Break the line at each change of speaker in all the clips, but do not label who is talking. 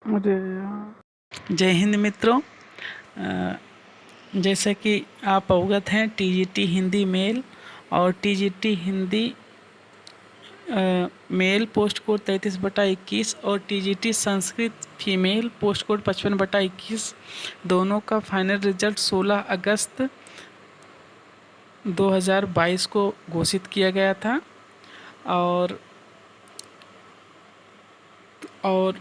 मुझे
जय हिंद मित्रों। जैसे कि आप अवगत हैं, टीजीटी हिंदी मेल और TGT Hindi mail post code 33/21 और TGT Sanskrit female post code 55/21 दोनों का फाइनल रिजल्ट 16 अगस्त 2022 को घोषित किया गया था। और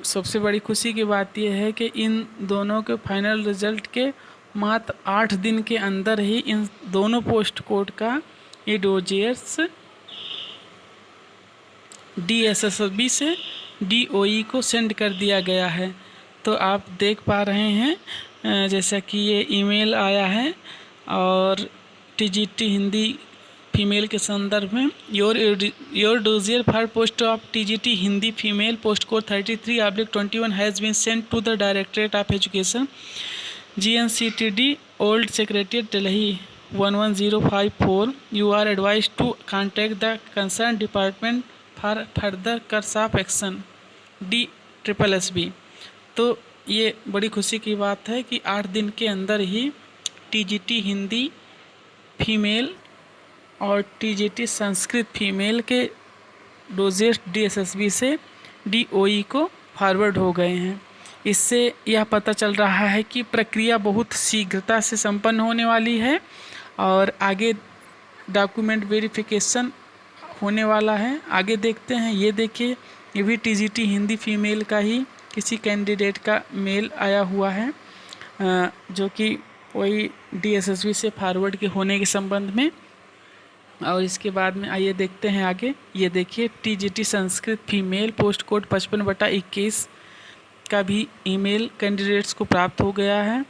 सबसे बड़ी खुशी की बात यह है कि इन दोनों के फाइनल रिजल्ट के मात्र 8 दिन के अंदर ही इन दोनों पोस्ट कोड का डोजियर्स DSSB से DOE को सेंड कर दिया गया है। तो आप देख पा रहे हैं जैसा कि ये ईमेल आया है और TGT हिंदी फीमेल के संदर्भ में your dossier for post of TGT Hindi female post code 33/21 has been sent to the directorate of education GNCTD old secretariat Delhi 11054। You are advise to contact the concern department for further course of action DSSB। तो ये बड़ी खुशी की बात है कि 8 दिन के अंदर ही TGT हिंदी फीमेल और TGT संस्कृत फीमेल के डोजेस DSSB से DOE को फॉरवर्ड हो गए हैं। इससे यह पता चल रहा है कि प्रक्रिया बहुत शीघ्रता से संपन्न होने वाली है और आगे डॉक्यूमेंट वेरिफिकेशन होने वाला है। आगे देखते हैं। ये देखिए, ये भी TGT हिंदी फीमेल का ही किसी कैंडिडेट का मेल आया हुआ है जो कि वही DSSB से फॉरवर्ड के होने के संबंध में। और इसके बाद में आइए देखते हैं आगे। ये देखिए, TGT Sanskrit female post code 55/21 का भी ईमेल कैंडिडेट्स को प्राप्त हो गया है।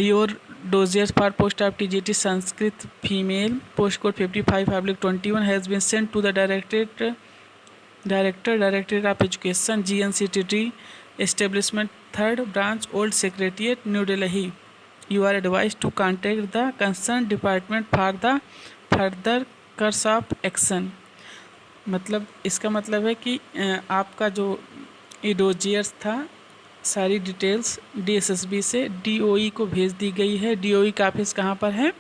Your dossiers for post of TGT Sanskrit female post code 55/21 has been sent to the directorate of education GNCTD establishment 3rd branch old secretariat New Delhi. You are advise to contact the concern department for the further course of action. मतलब इसका मतलब है कि आपका जो dossiers था, सारी details DSSB से DOE को भेज दी गई है। DOE का ऑफिस कहाँ पर है?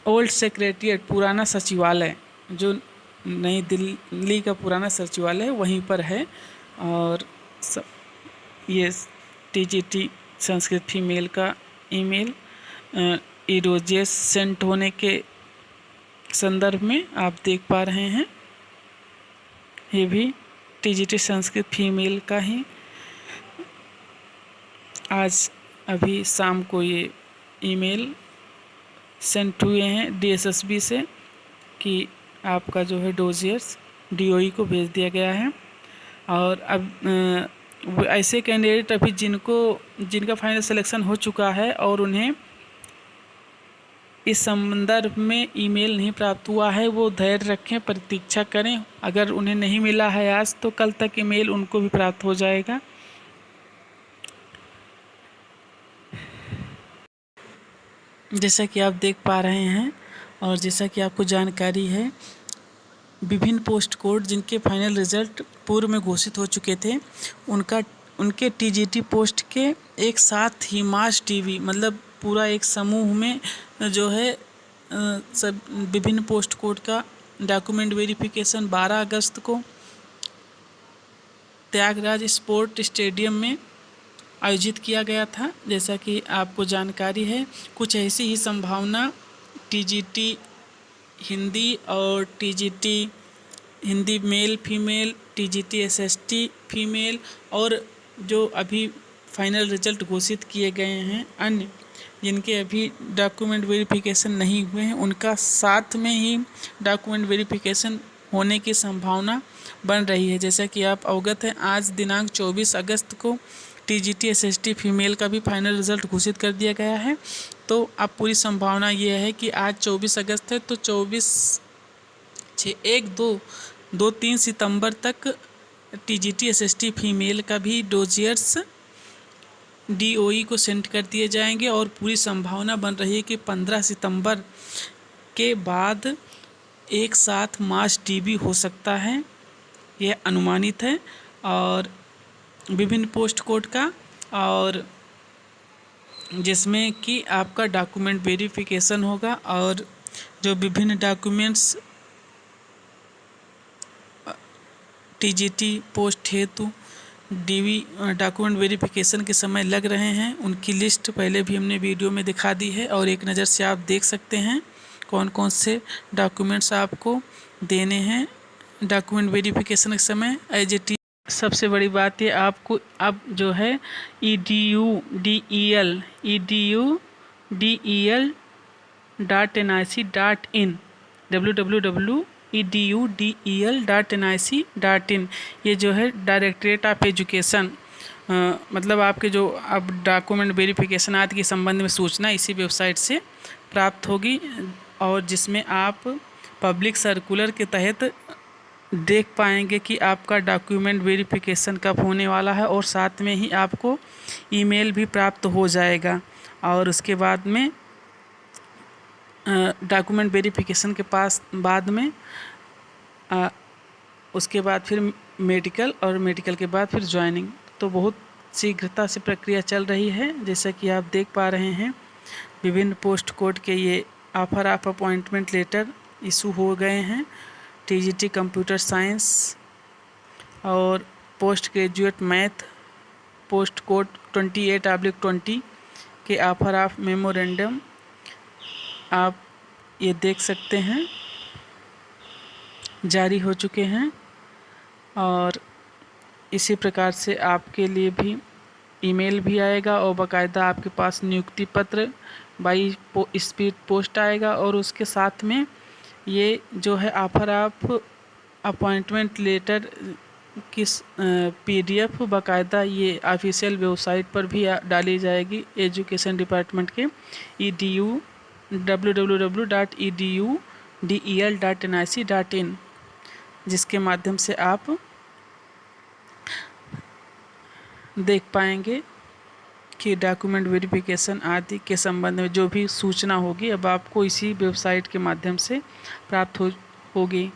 ओल्ड सेक्रेटरीट, पुराना सचिवालय, जो नई दिल्ली का पुराना सचिवालय वहीं पर है। और ये TGT संस्कृत फीमेल का ईमेल डोजियर्स सेंट होने के संदर्भ में आप देख पा रहे हैं। ये भी TGT संस्कृत फीमेल का ही आज अभी शाम को ये ईमेल सेंट हुए हैं DSSB से कि आपका जो है डोजियर्स DOE को भेज दिया गया है। और अब ऐसे कैंडिडेट अभी जिनका फाइनल सिलेक्शन हो चुका है और उन्हें इस संदर्भ में ईमेल नहीं प्राप्त हुआ है, वो धैर्य रखें, प्रतीक्षा करें। अगर उन्हें नहीं मिला है आज, तो कल तक ईमेल उनको भी प्राप्त हो जाएगा। जैसा कि आप देख पा रहे हैं और जैसा कि आपको जानकारी है, विभिन्न पोस्ट कोड जिनके फाइनल रिजल्ट पूर्व में घोषित हो चुके थे, उनके TGT पोस्ट के एक साथ ही मास TV, मतलब पूरा एक समूह में जो है सब विभिन्न पोस्ट कोड का डॉक्यूमेंट वेरिफिकेशन 12 अगस्त को त्यागराज स्पोर्ट स्टेडियम में आयोजित किया गया था। जैसा कि आपको जानकारी है, कुछ ऐसी ही संभावना TGT हिंदी और TGT Hindi male female, TGT SST female और जो अभी फाइनल रिजल्ट घोषित किए गए हैं अन्य जिनके अभी डॉक्यूमेंट वेरिफिकेशन नहीं हुए हैं, उनका साथ में ही डॉक्यूमेंट वेरिफिकेशन होने की संभावना बन रही है। जैसा कि आप अवगत हैं, आज दिनांक 24 अगस्त को TGT SST फीमेल का भी फाइनल रिजल्ट घोषित कर दिया गया है। तो अब पूरी संभावना ये है कि आज 24 अगस्त है, तो 2-3 सितंबर तक TGT SST फीमेल का भी डोजियर्स DOE को सेंड कर दिए जाएंगे और पूरी संभावना बन रही है कि 15 सितंबर के बाद एक साथ मास DB हो सकता है, यह अनुमानित है। और विभिन्न पोस्ट कोड का, और जिसमें कि आपका डॉक्यूमेंट वेरिफिकेशन होगा, और जो विभिन्न डॉक्यूमेंट्स टीजीटी पोस्ट हेतु डीवी डॉक्यूमेंट वेरिफिकेशन के समय लग रहे हैं, उनकी लिस्ट पहले भी हमने वीडियो में दिखा दी है, और एक नज़र से आप देख सकते हैं कौन कौन से डॉक्यूमेंट्स आपको देने हैं डॉक्यूमेंट वेरिफिकेशन के समय एज ए टी। सबसे बड़ी बात ये आपको अब जो है edudel.nic.in www.edudel.nic.in ये जो है डायरेक्टरेट ऑफ एजुकेशन, मतलब आपके जो अब डॉक्यूमेंट वेरिफिकेशन आदि के संबंध में सूचना इसी वेबसाइट से प्राप्त होगी, और जिसमें आप पब्लिक सर्कुलर के तहत देख पाएंगे कि आपका डॉक्यूमेंट वेरिफिकेशन कब होने वाला है, और साथ में ही आपको ईमेल भी प्राप्त हो जाएगा। और उसके बाद में डॉक्यूमेंट वेरिफिकेशन के बाद में उसके बाद फिर मेडिकल, और मेडिकल के बाद फिर ज्वाइनिंग। तो बहुत शीघ्रता से प्रक्रिया चल रही है। जैसा कि आप देख पा रहे हैं विभिन्न पोस्ट कोड के ये offer of appointment letter issue हो गए हैं। टीजीटी कंप्यूटर साइंस और post graduate math post code 28/20 के ऑफर ऑफ मेमोरेंडम आप ये देख सकते हैं जारी हो चुके हैं, और इसी प्रकार से आपके लिए भी ईमेल भी आएगा, और बाकायदा आपके पास नियुक्ति पत्र बाई स्पीड पोस्ट आएगा, और उसके साथ में ये जो है ऑफर ऑफ अपॉइंटमेंट लेटर की PDF बाकायदा ये ऑफिशियल वेबसाइट पर भी डाली जाएगी एजुकेशन डिपार्टमेंट के www.edudel.nic.in, जिसके माध्यम से आप देख पाएंगे कि डॉक्यूमेंट वेरिफिकेशन आदि के संबंध में जो भी सूचना होगी अब आपको इसी वेबसाइट के माध्यम से प्राप्त होगी।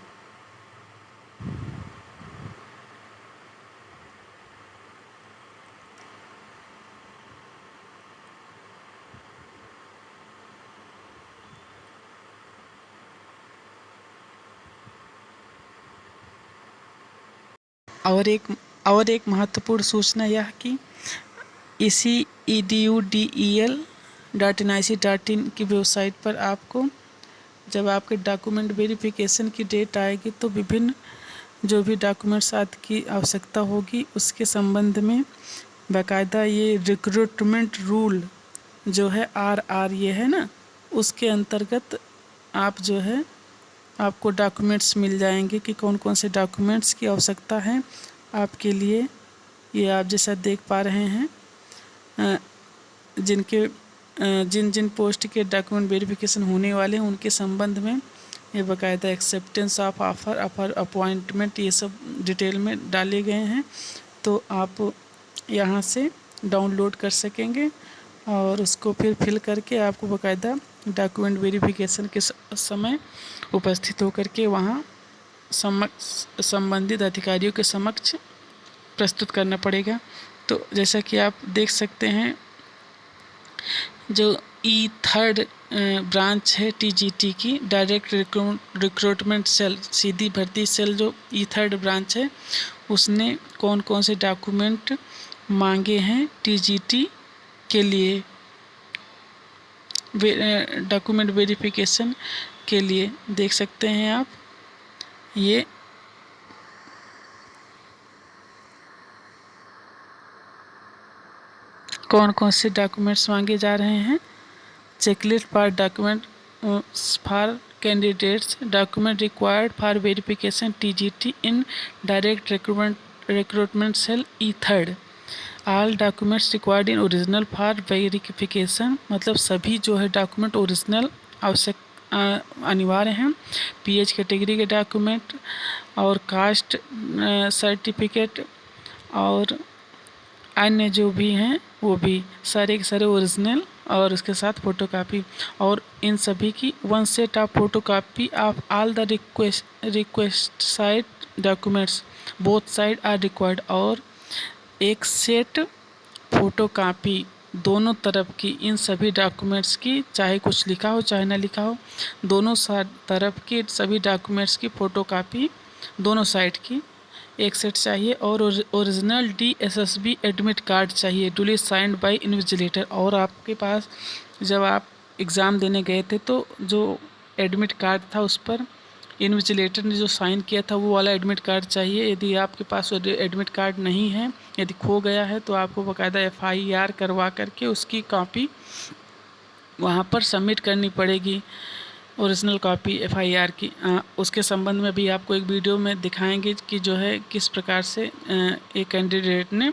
और एक महत्वपूर्ण सूचना यह कि इसी edudel.nic.in की वेबसाइट पर आपको जब आपके डॉक्यूमेंट वेरिफिकेशन की डेट आएगी तो विभिन्न जो भी डॉक्यूमेंट्स आदि की आवश्यकता होगी उसके संबंध में बाकायदा ये रिक्रूटमेंट रूल जो है RR ये है ना, उसके अंतर्गत आप जो है आपको डॉक्यूमेंट्स मिल जाएंगे कि कौन कौन से डॉक्यूमेंट्स की आवश्यकता है आपके लिए। ये आप जैसा देख पा रहे हैं जिन पोस्ट के डॉक्यूमेंट वेरिफिकेशन होने वाले हैं उनके संबंध में ये बाकायदा एक्सेप्टेंस ऑफ ऑफर अपॉइंटमेंट ये सब डिटेल में डाले गए हैं, तो आप यहाँ से डाउनलोड कर सकेंगे और उसको फिर फिल करके आपको बाकायदा डॉक्यूमेंट वेरिफिकेशन के समय उपस्थित होकर के वहाँ संबंधित अधिकारियों के समक्ष प्रस्तुत करना पड़ेगा। तो जैसा कि आप देख सकते हैं जो E3 ब्रांच है TGT की डायरेक्ट रिक्रूटमेंट सेल सीधी भर्ती सेल जो E3 ब्रांच है उसने कौन कौन से डॉक्यूमेंट मांगे हैं TGT के लिए डॉक्यूमेंट वेरिफिकेशन के लिए देख सकते हैं आप ये कौन कौन से डॉक्यूमेंट्स मांगे जा रहे हैं। Checklist for document for candidates document required for verification TGT in direct recruitment cell E3 all documents required in original for verification, मतलब सभी जो है डॉक्यूमेंट ओरिजिनल आवश्यक अनिवार्य हैं। PH कैटेगरी के डॉक्यूमेंट और कास्ट सर्टिफिकेट और अन्य जो भी हैं वो भी सारे के सारे ओरिजिनल और उसके साथ फ़ोटोकॉपी, और इन सभी की 1 set of photocopy of all the requisite documents both side are required, और एक सेट फ़ोटो कापी दोनों तरफ की, इन सभी डॉक्यूमेंट्स की, चाहे कुछ लिखा हो चाहे ना लिखा हो, दोनों तरफ की सभी डॉक्यूमेंट्स की फ़ोटो कापी दोनों साइड की एक सेट चाहिए। और ओरिजिनल DSSB एडमिट कार्ड चाहिए, डुली साइंड बाय इन्विजिलेटर। और आपके पास जब आप एग्ज़ाम देने गए थे तो जो एडमिट कार्ड था उस पर इन्विजिलेटर ने जो साइन किया था वो वाला एडमिट कार्ड चाहिए। यदि आपके पास वो एडमिट कार्ड नहीं है, यदि खो गया है, तो आपको बाकायदा FIR करवा करके उसकी कॉपी वहाँ पर सबमिट करनी पड़ेगी, ओरिजिनल कॉपी FIR की। उसके संबंध में भी आपको एक वीडियो में दिखाएंगे कि जो है किस प्रकार से एक कैंडिडेट ने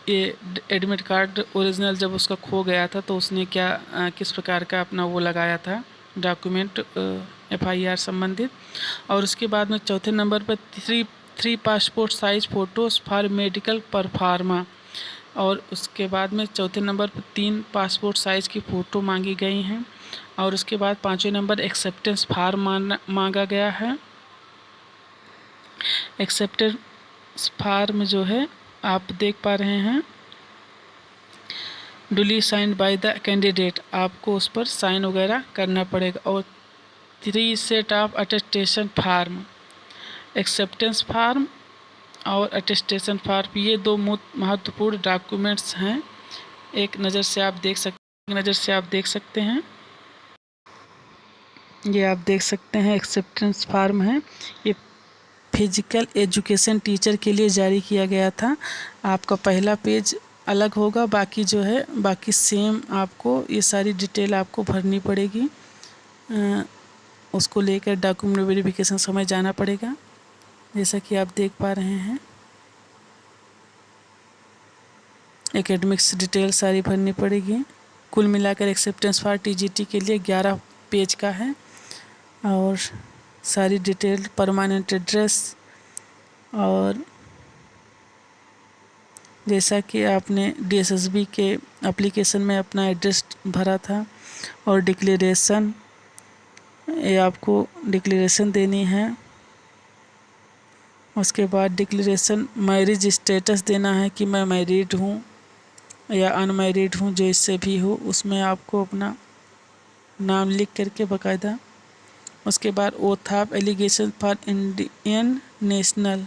ये एडमिट कार्ड ओरिजिनल जब उसका खो गया था तो उसने क्या किस प्रकार का अपना वो लगाया था डॉक्यूमेंट FIR संबंधित। और उसके बाद में चौथे नंबर पर three passport size photos for medical परफार्मा। और उसके बाद में चौथे नंबर पर 3 पासपोर्ट साइज़ की फ़ोटो मांगी गई हैं। और उसके बाद 5वें नंबर एक्सेप्टेंस फार्म मांगा गया है। एक्सेप्टेंस फार्म जो है आप देख पा रहे हैं, duly signed by the candidate, आपको उस पर साइन वगैरह करना पड़ेगा। और 3 set of attestation form, acceptance form और अटेस्टेशन फार्म, ये 2 महत्वपूर्ण डॉक्यूमेंट्स हैं। एक नज़र से आप देख सकते हैं, ये आप देख सकते हैं एक्सेप्टेंस फार्म है। ये फिजिकल एजुकेशन टीचर के लिए जारी किया गया था। आपका पहला पेज अलग होगा, बाकी जो है बाकी सेम आपको ये सारी डिटेल आपको भरनी पड़ेगी। उसको लेकर डॉक्यूमेंट वेरिफिकेशन समय जाना पड़ेगा, जैसा कि आप देख पा रहे हैं। एकेडमिक्स डिटेल सारी भरनी पड़ेगी। कुल मिलाकर एक्सेप्टेंस फॉर TGT के लिए 11 पेज का है। और सारी डिटेल, परमानेंट एड्रेस, और जैसा कि आपने DSSB के एप्लीकेशन में अपना एड्रेस भरा था, और डिक्लेरेशन, ये आपको डिक्लेरेशन देनी है। उसके बाद डिक्लेरेशन मैरिज स्टेटस देना है कि मैं मैरिड हूँ या अनमैरिड हूँ, जो इससे भी हो उसमें आपको अपना नाम लिख करके बाकायदा। उसके बाद oath of allegiance for Indian national,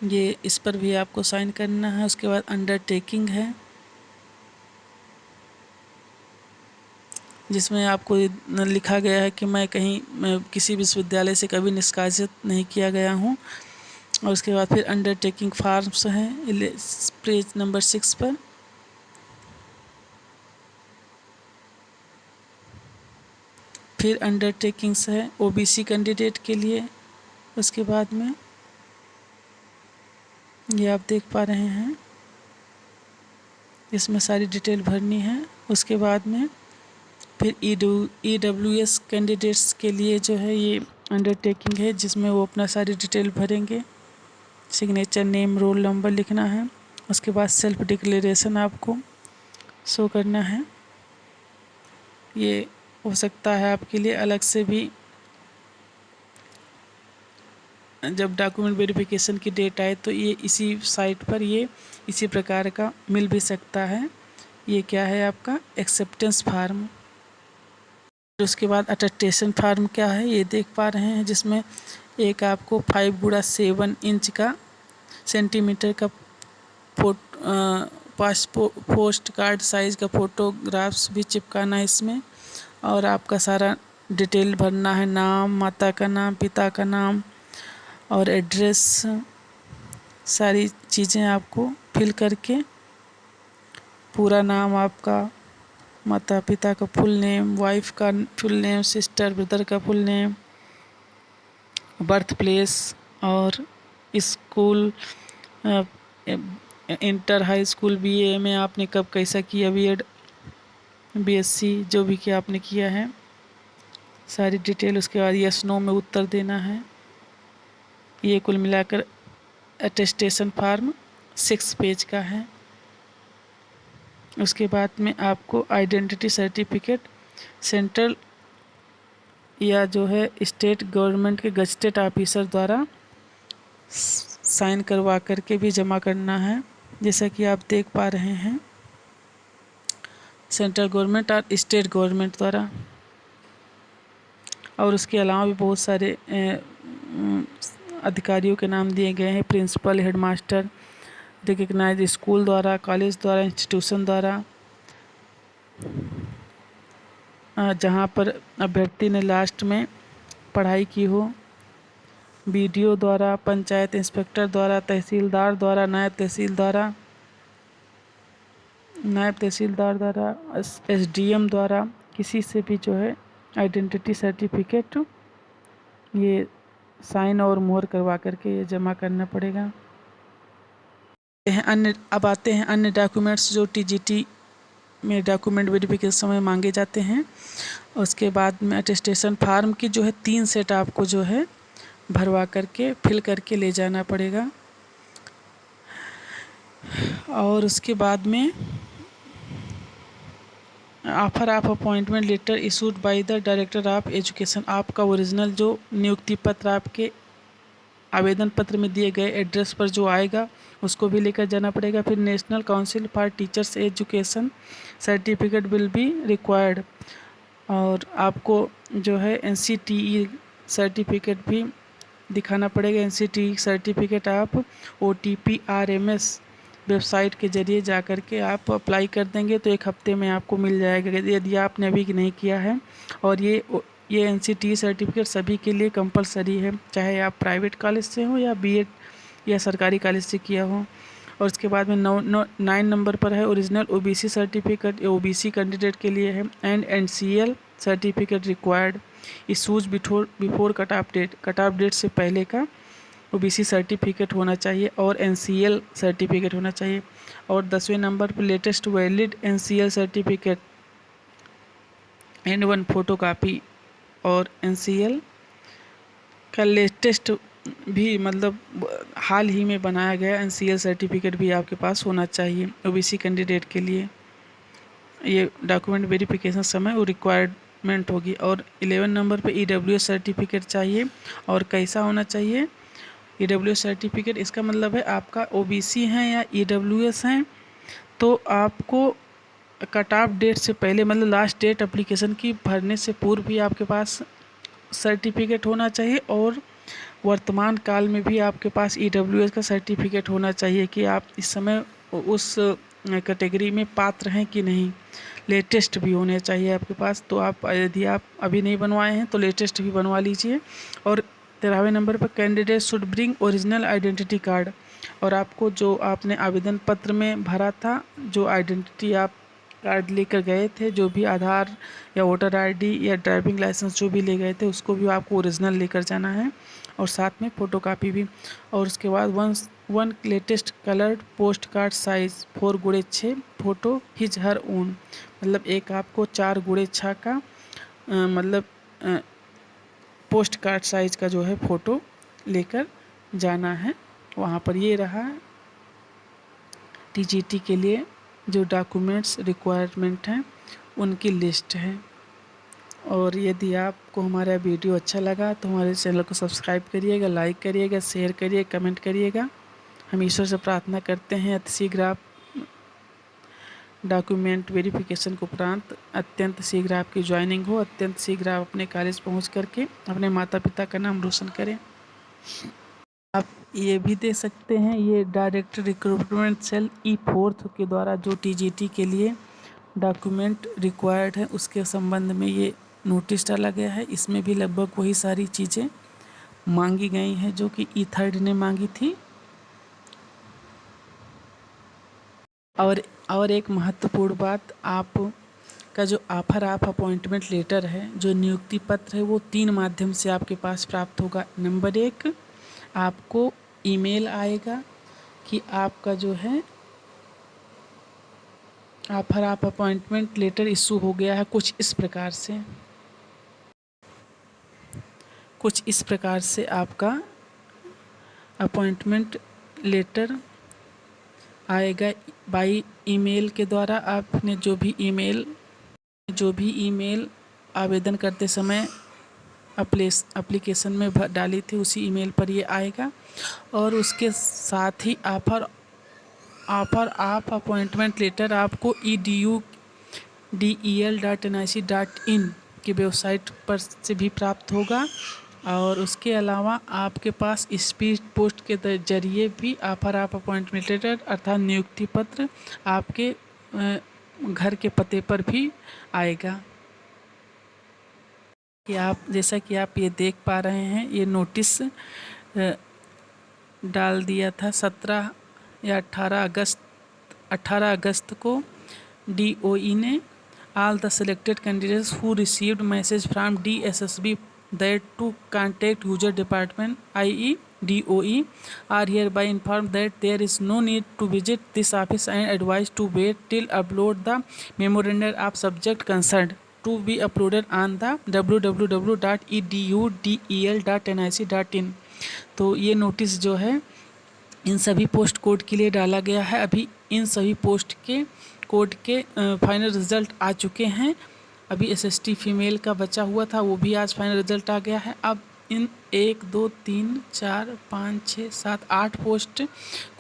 ये इस पर भी आपको साइन करना है। उसके बाद अंडरटेकिंग है, जिसमें आपको लिखा गया है कि मैं किसी विश्वविद्यालय से कभी निष्कासित नहीं किया गया हूँ। और उसके बाद फिर अंडरटेकिंग फॉर्म्स हैं पेज नंबर 6 पर। फिर अंडरटेकिंग्स है OBC कैंडिडेट के लिए। उसके बाद में ये आप देख पा रहे हैं, इसमें सारी डिटेल भरनी है। उसके बाद में फिर EWS कैंडिडेट्स के लिए जो है ये अंडरटेकिंग है, जिसमें वो अपना सारी डिटेल भरेंगे। सिग्नेचर, नेम, रोल नंबर लिखना है। उसके बाद सेल्फ डिक्लेरेशन आपको शो करना है। ये हो सकता है आपके लिए अलग से भी, जब डॉक्यूमेंट वेरिफिकेशन की डेट आए तो ये इसी साइट पर ये इसी प्रकार का मिल भी सकता है। ये क्या है आपका एक्सेप्टेंस फार्म। उसके बाद अटेस्टेशन फार्म क्या है ये देख पा रहे हैं, जिसमें एक आपको 5x7 इंच का सेंटीमीटर का पोस्ट कार्ड साइज़ का फ़ोटोग्राफ्स भी चिपकाना है इसमें। और आपका सारा डिटेल भरना है, नाम, माता का नाम, पिता का नाम और एड्रेस, सारी चीज़ें आपको फिल करके, पूरा नाम आपका, माता पिता का फुल नेम, वाइफ का फुल नेम, सिस्टर ब्रदर का फुल नेम, बर्थ प्लेस, और school, inter, high school, BA में आपने कब कैसा किया, B.Ed, BSc जो भी किया आपने किया है, सारी डिटेल। उसके बाद यस नो में उत्तर देना है। ये कुल मिलाकर अटेस्टेशन फार्म 6 पेज का है। उसके बाद में आपको आइडेंटिटी सर्टिफिकेट, सेंट्रल या जो है स्टेट गवर्नमेंट के गजटेड ऑफिसर द्वारा साइन करवा करके भी जमा करना है, जैसा कि आप देख पा रहे हैं सेंट्रल गवर्नमेंट और स्टेट गवर्नमेंट द्वारा। और उसके अलावा भी बहुत सारे अधिकारियों के नाम दिए गए हैं, प्रिंसिपल, हेडमास्टर, रिकग्नाइज स्कूल द्वारा, कॉलेज द्वारा, इंस्टीट्यूशन द्वारा, जहाँ पर अभ्यर्थी ने लास्ट में पढ़ाई की हो, बीडीओ द्वारा, पंचायत इंस्पेक्टर द्वारा, तहसीलदार द्वारा, नायब तहसीलदार द्वारा, एसडीएम द्वारा, किसी से भी जो है आइडेंटिटी सर्टिफिकेट ये साइन और मोहर करवा करके ये जमा करना पड़ेगा। अब आते हैं अन्य डॉक्यूमेंट्स जो टीजीटी में डॉक्यूमेंट वेरिफिकेशन समय मांगे जाते हैं। उसके बाद में अटेस्टेशन फार्म की जो है 3 सेट आपको जो है भरवा करके फिल करके ले जाना पड़ेगा। और उसके बाद में offer of appointment letter issued by the director of education, आपका ओरिजिनल जो नियुक्ति पत्र आपके आवेदन पत्र में दिए गए एड्रेस पर जो आएगा उसको भी लेकर जाना पड़ेगा। फिर national council for teachers education certificate will be required, और आपको जो है एनसीटीई सर्टिफिकेट भी दिखाना पड़ेगा। एनसीटीई सर्टिफिकेट आप OTP RMS वेबसाइट के ज़रिए जा कर के आप अप्लाई कर देंगे तो 1 हफ्ते में आपको मिल जाएगा, यदि आपने अभी नहीं किया है। और ये NCTE सर्टिफिकेट सभी के लिए कंपलसरी है, चाहे आप प्राइवेट कॉलेज से हो या बीएड या सरकारी कॉलेज से किया हो। और उसके बाद में 9 नंबर पर है original OBC certificate, OBC candidate के लिए है। And NCL certificate required issues before cut off date से पहले का OBC सर्टिफिकेट होना चाहिए और NCL सर्टिफिकेट होना चाहिए। और 10वें नंबर पर latest valid NCL certificate and 1 photo copy, और NCL का लेटेस्ट भी मतलब हाल ही में बनाया गया NCL सर्टिफिकेट भी आपके पास होना चाहिए OBC कैंडिडेट के लिए। ये डॉक्यूमेंट वेरिफिकेशन समय वो रिक्वायरमेंट होगी। और 11 नंबर पे EWS सर्टिफिकेट चाहिए, और कैसा होना चाहिए EWS सर्टिफिकेट, इसका मतलब है आपका OBC हैं या EWS हैं तो आपको कट ऑफ डेट से पहले मतलब लास्ट डेट एप्लीकेशन की भरने से पूर्व भी आपके पास सर्टिफिकेट होना चाहिए, और वर्तमान काल में भी आपके पास EWS का सर्टिफिकेट होना चाहिए कि आप इस समय उस कैटेगरी में पात्र हैं कि नहीं। लेटेस्ट भी होने चाहिए आपके पास, तो आप यदि आप अभी नहीं बनवाए हैं तो लेटेस्ट भी बनवा लीजिए। और 13वें नंबर पर candidate should bring original identity card, और आपको जो आपने आवेदन पत्र में भरा था जो आइडेंटिटी आप कार्ड लेकर गए थे, जो भी आधार या वोटर ID या ड्राइविंग लाइसेंस जो भी ले गए थे उसको भी आपको ओरिजिनल लेकर जाना है, और साथ में फ़ोटोकॉपी भी। और उसके बाद one latest coloured post card size 4x6 photo his her own, मतलब एक आपको 4x6 का मतलब पोस्ट कार्ड साइज़ का जो है फ़ोटो लेकर जाना है वहाँ पर। ये रहा TGT के लिए जो डॉक्यूमेंट्स रिक्वायरमेंट हैं उनकी लिस्ट है। और यदि आपको हमारा वीडियो अच्छा लगा तो हमारे चैनल को सब्सक्राइब करिएगा, लाइक करिएगा, शेयर करिए, कमेंट करिएगा। हम ईश्वर से प्रार्थना करते हैं अतिशीघ्र आप डॉक्यूमेंट वेरिफिकेशन के उपरांत अत्यंत शीघ्र आपकी ज्वाइनिंग हो, अत्यंत शीघ्र आप अपने कॉलेज पहुंच करके अपने माता पिता का नाम रोशन करें। आप ये भी दे सकते हैं, ये डायरेक्ट रिक्रूटमेंट सेल E4 के द्वारा जो TGT के लिए डॉक्यूमेंट रिक्वायर्ड है उसके संबंध में ये नोटिस डाला गया है। इसमें भी लगभग वही सारी चीज़ें मांगी गई हैं जो कि E3 ने मांगी थी। और एक महत्वपूर्ण बात, आप का जो ऑफर ऑफ अपॉइंटमेंट लेटर है, जो नियुक्ति पत्र है, वो 3 माध्यम से आपके पास प्राप्त होगा। नंबर 1, आपको ईमेल आएगा कि आपका जो है offer of appointment letter issue हो गया है। कुछ इस प्रकार से आपका अपॉइंटमेंट लेटर आएगा बाई ईमेल के द्वारा। आपने जो भी ईमेल आवेदन करते समय एप्लीकेशन में डाली थी उसी ईमेल पर ये आएगा। और उसके साथ ही ऑफ़र आप अपॉइंटमेंट लेटर आपको edudel.nic.in की वेबसाइट पर से भी प्राप्त होगा। और उसके अलावा आपके पास स्पीड पोस्ट के जरिए भी ऑफ़र आप अपॉइंटमेंट लेटर अर्थात नियुक्ति पत्र आपके घर के पते पर भी आएगा। कि आप जैसा कि आप ये देख पा रहे हैं, ये नोटिस डाल दिया था 17 या 18 अगस्त को DOE ने। All the selected candidates who received message from DSSB that to contact user department i.e. DOE are hereby informed that there is no need to visit this office and advised to wait till upload the memorandum of subject concerned to be uploaded on the www.edudel.nic.in। तो ये notice जो है इन सभी post code के लिए डाला गया है। अभी इन सभी पोस्ट के कोड के फाइनल रिज़ल्ट आ चुके हैं। अभी SST फीमेल का बचा हुआ था, वो भी आज फाइनल रिज़ल्ट आ गया है। अब इन 1 2 3 4 5 6 7 8 पोस्ट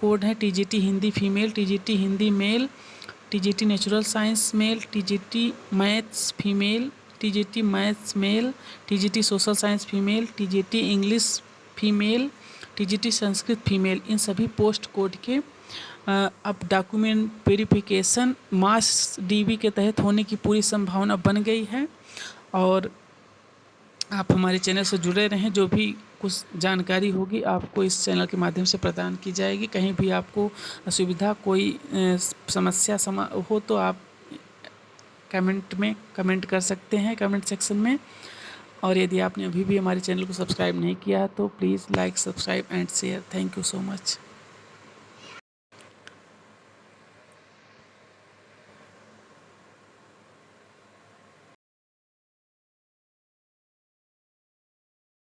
कोड हैं। TGT Hindi female, TGT Hindi male, TGT natural science male, TGT maths female, TGT maths male, TGT social science female, TGT English female, TGT Sanskrit female. इन सभी पोस्ट कोड के अब डॉक्यूमेंट वेरिफिकेशन मास DB के तहत होने की पूरी संभावना बन गई है। और आप हमारे चैनल से जुड़े रहें, जो भी कुछ जानकारी होगी आपको इस चैनल के माध्यम से प्रदान की जाएगी। कहीं भी आपको असुविधा कोई समस्या हो तो आप कमेंट कर सकते हैं कमेंट सेक्शन में। और यदि आपने अभी भी हमारे चैनल को सब्सक्राइब नहीं किया है तो please like, subscribe and share. Thank you so much.